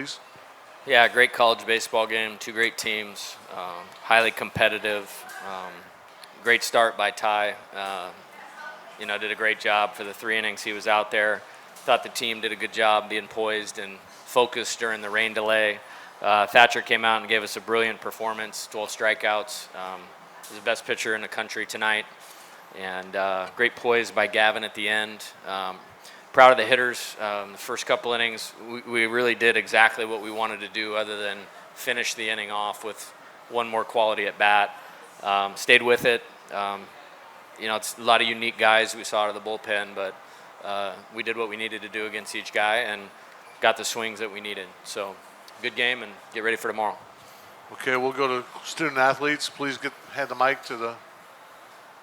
please. Yeah, great college baseball game. Two great teams, highly competitive. Great start by Ty. Did a great job for the 3 innings he was out there. Thought the team did a good job being poised and focused during the rain delay. Thatcher came out and gave us a brilliant performance, 12 strikeouts. He's the best pitcher in the country tonight. And great poise by Gavin at the end. Proud of the hitters. The first couple innings, we really did exactly what we wanted to do other than finish the inning off with one more quality at bat. Stayed with it. It's a lot of unique guys we saw out of the bullpen, but we did what we needed to do against each guy and got the swings that we needed. So good game, and get ready for tomorrow. Okay, we'll go to student athletes. Please hand the mic to the.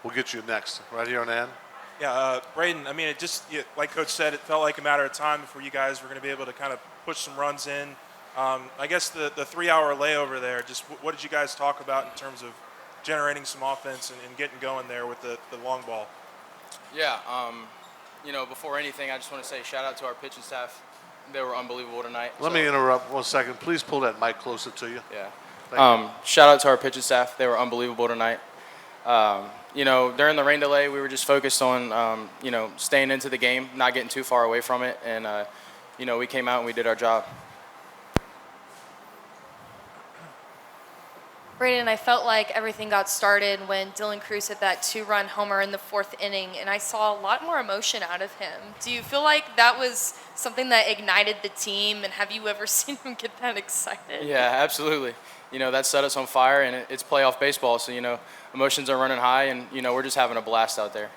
We'll get you next, right here on the end. Yeah, Braden, like Coach said, it felt like a matter of time before you guys were going to be able to kind of push some runs in. I guess the 3-hour layover there, just what did you guys talk about in terms of generating some offense and getting going there with the long ball? Yeah, before anything, I just want to say shout out to our pitching staff. They were unbelievable tonight. Let me interrupt 1 second. Please pull that mic closer to you. Yeah. Shout out to our pitching staff. They were unbelievable tonight. During the rain delay, we were just focused on, staying into the game, not getting too far away from it. And, we came out and we did our job. Braden, I felt like everything got started when Dylan Cruz hit that 2-run homer in the 4th inning, and I saw a lot more emotion out of him. Do you feel like that was something that ignited the team, and have you ever seen him get that excited? Yeah, absolutely. That set us on fire, and it's playoff baseball, so, emotions are running high, and, we're just having a blast out there.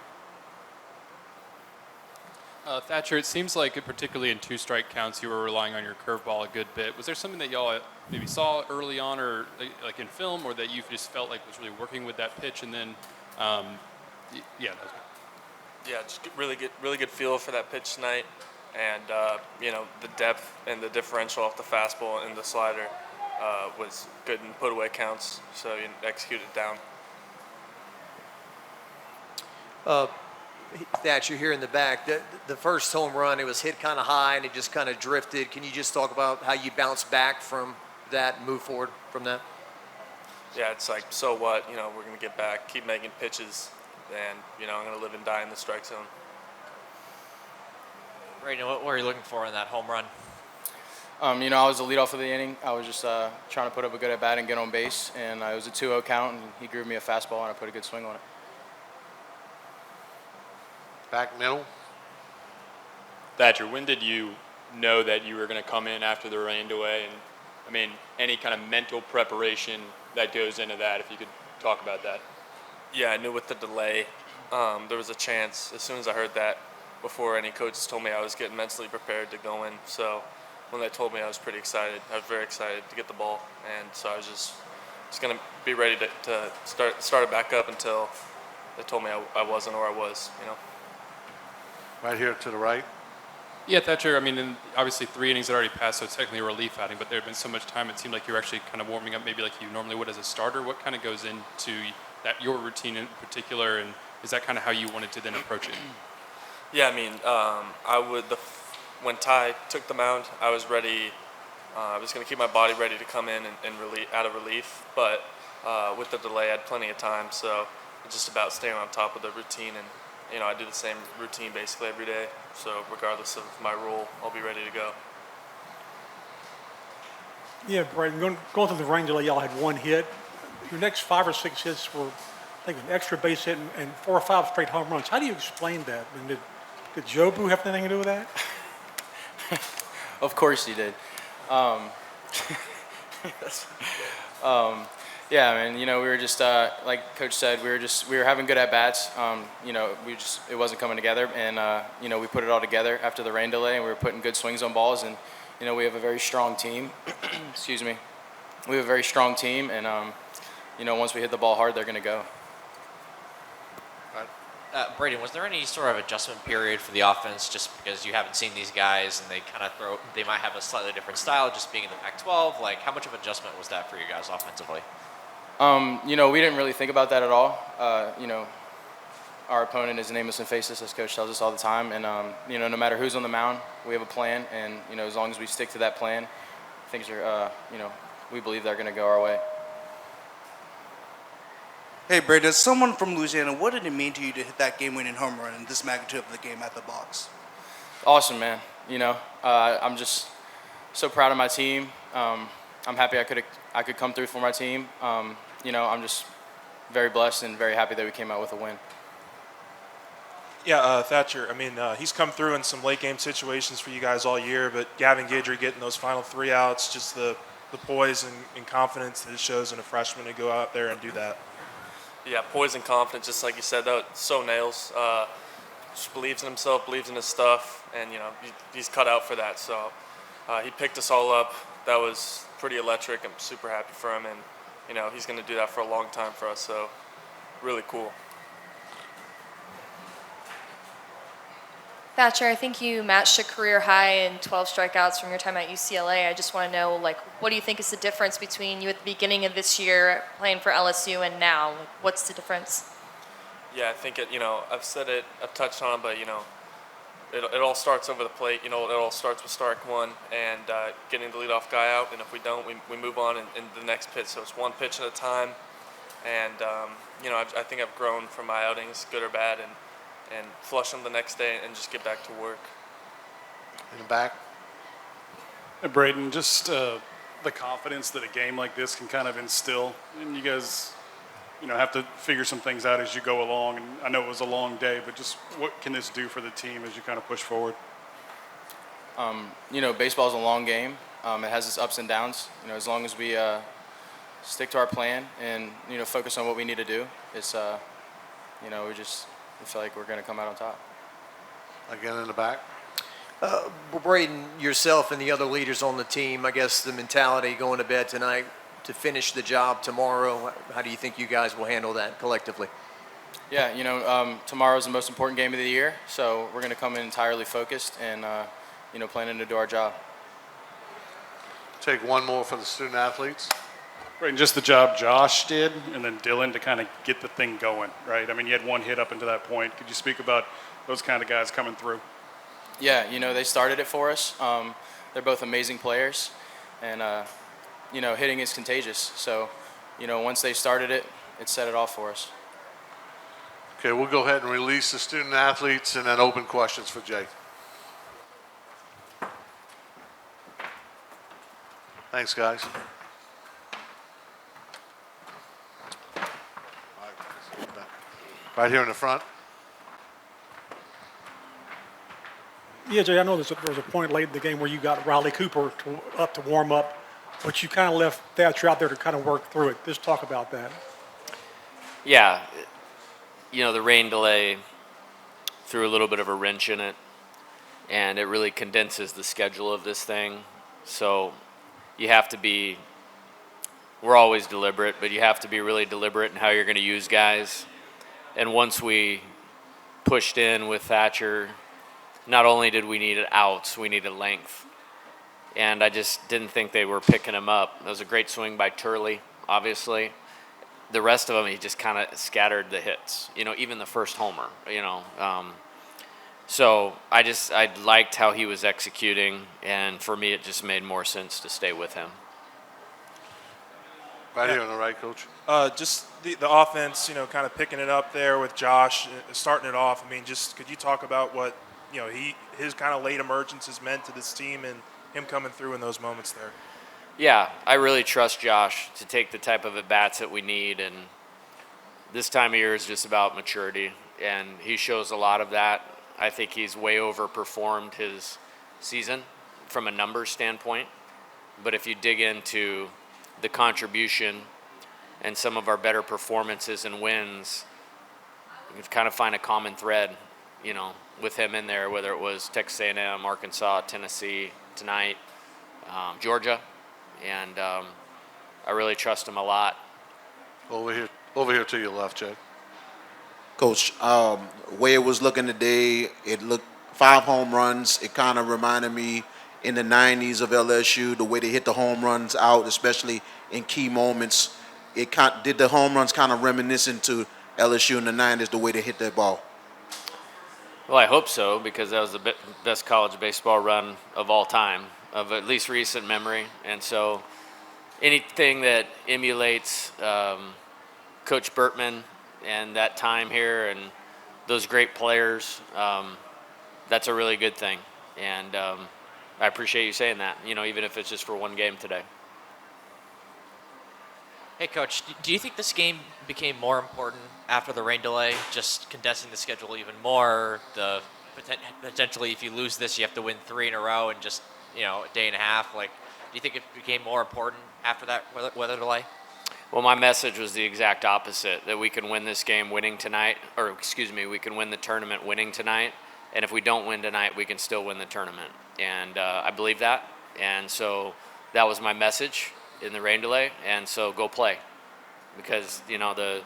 Thatcher, it seems like particularly in 2-strike counts, you were relying on your curveball a good bit. Was there something that y'all maybe saw early on or like in film, or that you just felt like was really working with that pitch? And then, that was good. Yeah, just really good feel for that pitch tonight. And, the depth and the differential off the fastball and the slider was good in put-away counts, so you executed it down. Thatcher here in the back, the first home run, it was hit kind of high and it just kind of drifted. Can you just talk about how you bounced back from that and move forward from that? Yeah, it's like, so what? We're going to get back, keep making pitches, and, I'm going to live and die in the strike zone. Brayden, what were you looking for in that home run? I was the leadoff of the inning. I was just trying to put up a good at-bat and get on base, and it was a 2-0 count, and he grooved me a fastball, and I put a good swing on it. Back middle. Thatcher, when did you know that you were going to come in after the rain delay? And, any kind of mental preparation that goes into that, if you could talk about that. Yeah, I knew with the delay, there was a chance. As soon as I heard that, before any coaches told me, I was getting mentally prepared to go in. So when they told me, I was pretty excited. I was very excited to get the ball. And so I was just going to be ready to start it back up until they told me I wasn't or I was, Right here to the right. Yeah, Thatcher, obviously 3 innings had already passed, so it's technically a relief outing, but there had been so much time, it seemed like you were actually kind of warming up maybe like you normally would as a starter. What kind of goes into your routine in particular, and is that kind of how you wanted to then approach it? Yeah, when Ty took the mound, I was ready. I was going to keep my body ready to come in and out of relief, but with the delay, I had plenty of time, so it's just about staying on top of the routine. And I do the same routine basically every day, so regardless of my role, I'll be ready to go. Yeah, Brayden, going through the rain delay, y'all had 1 hit. Your next 5 or 6 hits were, I think, an extra base hit and 4 or 5 straight home runs. How do you explain that? And did Jobu have anything to do with that? Of course he did. Yeah, man. We were just like Coach said, we were having good at bats. It wasn't coming together, and we put it all together after the rain delay, and we were putting good swings on balls, and we have a very strong team. Excuse me. We have a very strong team, and once we hit the ball hard, they're gonna go. Brayden, was there any sort of adjustment period for the offense, just because you haven't seen these guys and they might have a slightly different style, just being in the Pac-12? Like, how much of an adjustment was that for you guys offensively? We didn't really think about that at all. Our opponent is nameless and faceless, as Coach tells us all the time. And, no matter who's on the mound, we have a plan. And, as long as we stick to that plan, things are, we believe they're going to go our way. Hey, Brady, as someone from Louisiana, what did it mean to you to hit that game-winning home run in this magnitude of the game at the box? Awesome, man. I'm just so proud of my team. I'm happy I could come through for my team. I'm just very blessed and very happy that we came out with a win. Yeah, Thatcher. I mean, he's come through in some late game situations for you guys all year, but Gavin Guidry getting those final 3 outs, just the poise and confidence that it shows in a freshman to go out there and do that. Yeah, poise and confidence, just like you said, that so nails. Just believes in himself, believes in his stuff, and he's cut out for that. So he picked us all up. That was pretty electric. I'm super happy for him, and he's going to do that for a long time for us. So really cool. Thatcher, I think you matched a career high in 12 strikeouts from your time at UCLA. I just want to know, what do you think is the difference between you at the beginning of this year playing for LSU and now? What's the difference? Yeah, I think I've said it, I've touched on it, but it all starts over the plate. It all starts with strike one and getting the leadoff guy out, and if we don't, we move on in the next pitch. So it's one pitch at a time, and I think I've grown from my outings, good or bad, and flush them the next day and just get back to work. In the back. Hey, Braden, just the confidence that a game like this can kind of instill, and you guys, have to figure some things out as you go along. And I know it was a long day, but just what can this do for the team as you kind of push forward? Baseball is a long game. It has its ups and downs. As long as we stick to our plan and focus on what we need to do, it's we feel like we're going to come out on top. Again in the back. Braden, yourself and the other leaders on the team, I guess the mentality going to bed tonight to finish the job tomorrow, how do you think you guys will handle that collectively? Yeah, tomorrow is the most important game of the year, so we're going to come in entirely focused and, planning to do our job. Take one more for the student athletes. Right, and just the job Josh did, and then Dylan to kind of get the thing going, right? I mean, you had one hit up until that point. Could you speak about those kind of guys coming through? Yeah, they started it for us. They're both amazing players, and, hitting is contagious. So, once they started it, it set it off for us. Okay, we'll go ahead and release the student athletes and then open questions for Jay. Thanks, guys. Right here in the front. Yeah, Jay, I know there was a point late in the game where you got Riley Cooper up to warm up, but you kind of left Thatcher out there to kind of work through it. Just talk about that. Yeah, the rain delay threw a little bit of a wrench in it, and it really condenses the schedule of this thing. So you have to be, we're always deliberate, but you have to be really deliberate in how you're going to use guys. And once we pushed in with Thatcher, not only did we need outs, we needed length. And I just didn't think they were picking him up. It was a great swing by Turley, obviously. The rest of them, he just kind of scattered the hits, even the first homer, So I liked how he was executing, and for me, it just made more sense to stay with him. Right here on the right, Coach. Just the offense, kind of picking it up there with Josh, starting it off. I mean, just could you talk about what, his kind of late emergence has meant to this team and him coming through in those moments there? Yeah, I really trust Josh to take the type of at-bats that we need, and this time of year is just about maturity, and he shows a lot of that. I think he's way overperformed his season from a numbers standpoint, but if you dig into the contribution and some of our better performances and wins, you can kind of find a common thread, with him in there, whether it was Texas A&M, Arkansas, Tennessee, tonight, Georgia, and I really trust him a lot. Over here to your left, Jay. Coach, way it was looking today, it looked 5 home runs. It kind of reminded me in the 90s of LSU, the way they hit the home runs out, especially in key moments. Did the home runs kind of reminiscent to LSU in the 90s, the way they hit that ball? Well, I hope so, because that was the best college baseball run of all time. of at least recent memory. And so anything that emulates Coach Burtman and that time here and those great players, that's a really good thing. And I appreciate you saying that, even if it's just for one game today. Hey, Coach, do you think this game became more important after the rain delay, just condensing the schedule even more? Potentially, if you lose this, you have to win 3 in a row in just a day and a half. Like, do you think it became more important after that weather delay? Well, my message was the exact opposite, that we can win this game winning tonight, or excuse me, we can win the tournament winning tonight. And if we don't win tonight, we can still win the tournament. And I believe that. And so that was my message in the rain delay. And so go play. Because, the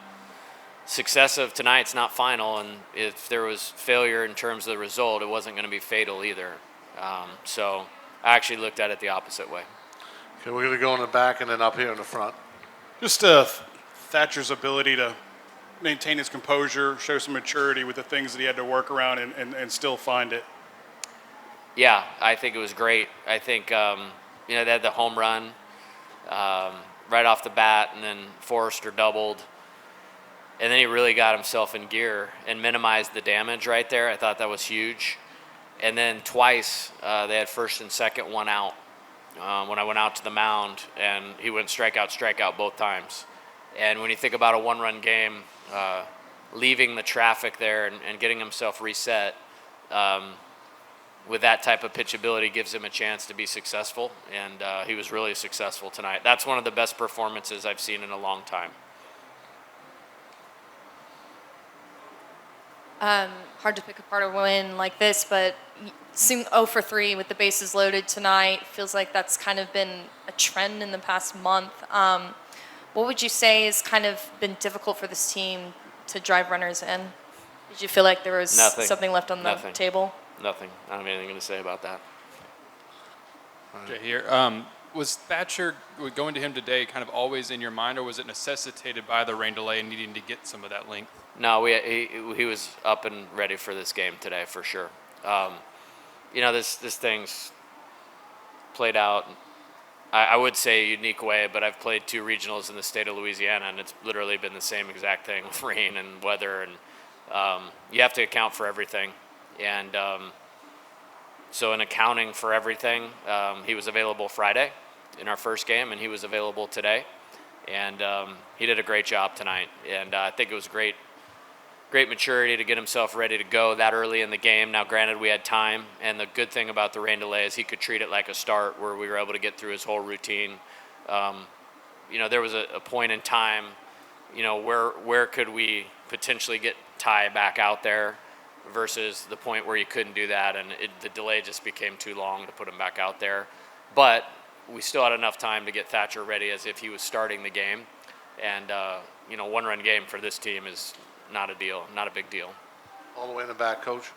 success of tonight's not final. And if there was failure in terms of the result, it wasn't going to be fatal either. So I actually looked at it the opposite way. Okay, we're going to go in the back and then up here in the front. Just Thatcher's ability to maintain his composure, show some maturity with the things that he had to work around and still find it. Yeah, I think it was great. I think, they had the home run right off the bat, and then Forrester doubled. And then he really got himself in gear and minimized the damage right there. I thought that was huge. And then twice they had first and second, one out when I went out to the mound, and he went strikeout both times. And when you think about a one-run game, leaving the traffic there and getting himself reset with that type of pitchability gives him a chance to be successful, and he was really successful tonight. That's one of the best performances I've seen in a long time. Hard to pick apart a win like this, but seem 0 for 3 with the bases loaded tonight. Feels like that's kind of been a trend in the past month. What would you say has kind of been difficult for this team to drive runners in? Did you feel like there was something left on the table? Nothing. I don't have anything to say about that. Okay, here. Was Thatcher going to him today kind of always in your mind, or was it necessitated by the rain delay and needing to get some of that length? No, he was up and ready for this game today for sure. This thing's played out, I would say a unique way, but I've played 2 regionals in the state of Louisiana, and it's literally been the same exact thing with rain and weather, and you have to account for everything. And so in accounting for everything, he was available Friday in our first game, and he was available today. And he did a great job tonight. And I think it was great maturity to get himself ready to go that early in the game. Now, granted, we had time, and the good thing about the rain delay is he could treat it like a start where we were able to get through his whole routine. There was a point in time, where could we potentially get Ty back out there versus the point where you couldn't do that, and the delay just became too long to put him back out there. But we still had enough time to get Thatcher ready as if he was starting the game. And, one-run game for this team is not a big deal. All the way in the back, Coach.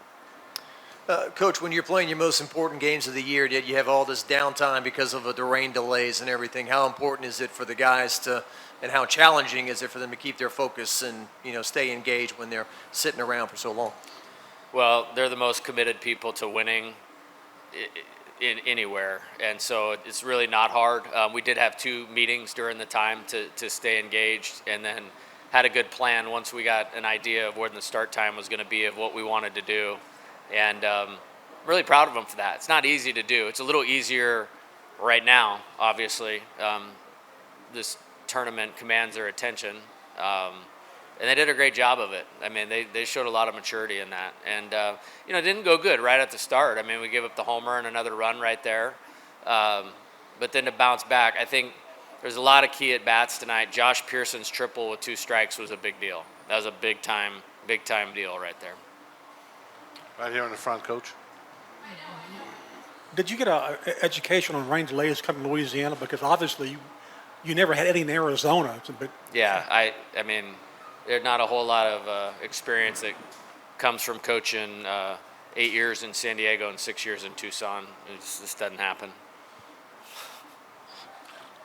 Coach, when you're playing your most important games of the year, yet you have all this downtime because of the rain delays and everything, how important is it for the guys and how challenging is it for them to keep their focus and, stay engaged when they're sitting around for so long? Well, they're the most committed people to winning in anywhere, and so it's really not hard. We did have 2 meetings during the time to stay engaged, and then had a good plan once we got an idea of where the start time was going to be, of what we wanted to do. And really proud of them for that. It's not easy to do. It's a little easier right now, obviously. This tournament commands their attention. And they did a great job of it. I mean, they showed a lot of maturity in that. And, it didn't go good right at the start. I mean, we gave up the homer and another run right there. But then to bounce back, I think there's a lot of key at-bats tonight. Josh Pearson's triple with 2 strikes was a big deal. That was a big-time deal right there. Right here in the front, Coach. Did you get an education on rain delays coming to Louisiana? Because obviously you never had any in Arizona. But Yeah, I mean, there's not a whole lot of experience that comes from coaching 8 years in San Diego and 6 years in Tucson. It just doesn't happen.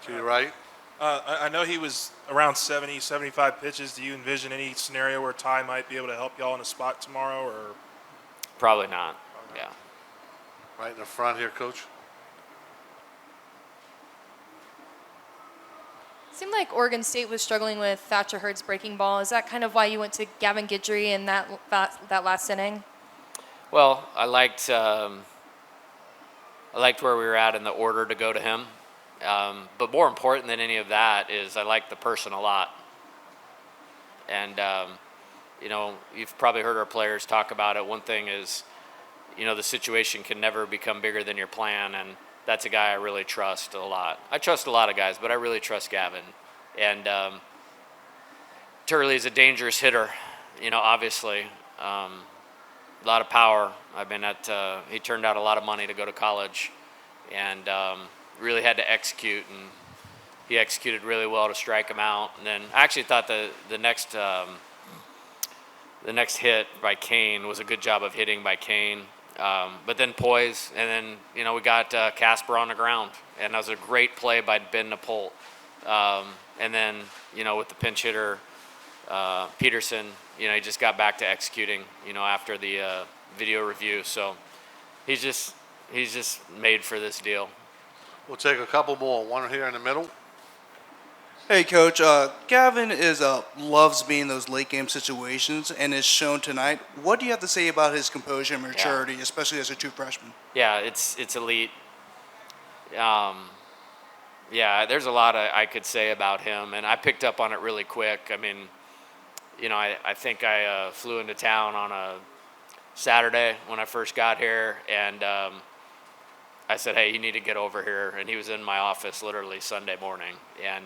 To your right. I know he was around 70, 75 pitches. Do you envision any scenario where Ty might be able to help y'all in a spot tomorrow, or? Probably not. Yeah. Right in the front here, Coach. It seemed like Oregon State was struggling with Thatcher Hurd's breaking ball. Is that kind of why you went to Gavin Guidry in that last inning? Well, I liked where we were at in the order to go to him. But more important than any of that is I like the person a lot. And, you've probably heard our players talk about it. One thing is, the situation can never become bigger than your plan. And that's a guy I really trust a lot. I trust a lot of guys, but I really trust Gavin. And Turley's a dangerous hitter, obviously. A lot of power. He turned out a lot of money to go to college and really had to execute, and he executed really well to strike him out. And then I actually thought the next hit by Kane was a good job of hitting by Kane. But then poise, and then, we got Casper on the ground, and that was a great play by Ben Napolt. And then, with the pinch hitter, Peterson, he just got back to executing, after the video review. So he's just made for this deal. We'll take a couple more. One here in the middle. Hey, Coach. Gavin loves being in those late game situations and is shown tonight. What do you have to say about his composure and maturity, especially as a true freshman? Yeah, it's elite. There's a lot I could say about him, and I picked up on it really quick. I mean, I think I flew into town on a Saturday when I first got here, and I said, hey, you need to get over here. And he was in my office literally Sunday morning. And,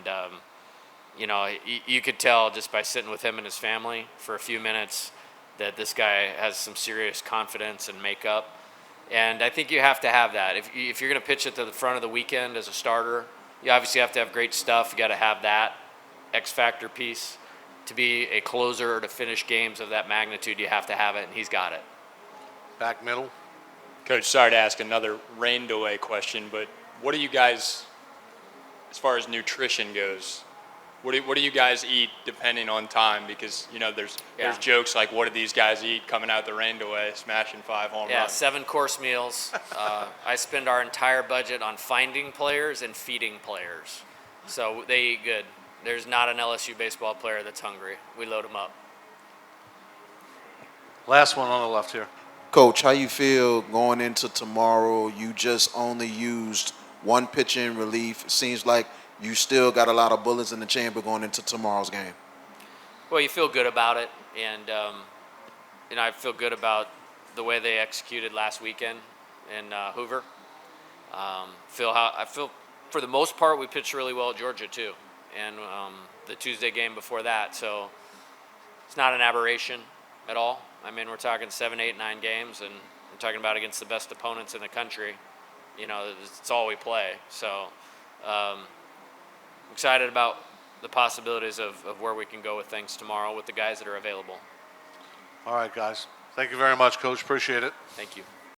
you could tell just by sitting with him and his family for a few minutes that this guy has some serious confidence and makeup. And I think you have to have that. If you're going to pitch it to the front of the weekend as a starter, you obviously have to have great stuff. You got to have that X factor piece. To be a closer or to finish games of that magnitude, you have to have it, and he's got it. Back middle. Coach, sorry to ask another rain delay question, but what do you guys, as far as nutrition goes, what do you guys eat depending on time? Because, there's jokes like, what do these guys eat coming out the rain delay, smashing 5 home runs? 7-course meals. I spend our entire budget on finding players and feeding players. So they eat good. There's not an LSU baseball player that's hungry. We load them up. Last one on the left here. Coach, how you feel going into tomorrow? You just only used one pitch in relief. It seems like you still got a lot of bullets in the chamber going into tomorrow's game. Well, you feel good about it, and I feel good about the way they executed last weekend in Hoover. I feel for the most part we pitched really well at Georgia too, and the Tuesday game before that. So it's not an aberration at all. I mean, we're talking 7, 8, 9 games, and we're talking about against the best opponents in the country. It's all we play. So I'm excited about the possibilities of where we can go with things tomorrow with the guys that are available. All right, guys. Thank you very much, Coach. Appreciate it. Thank you.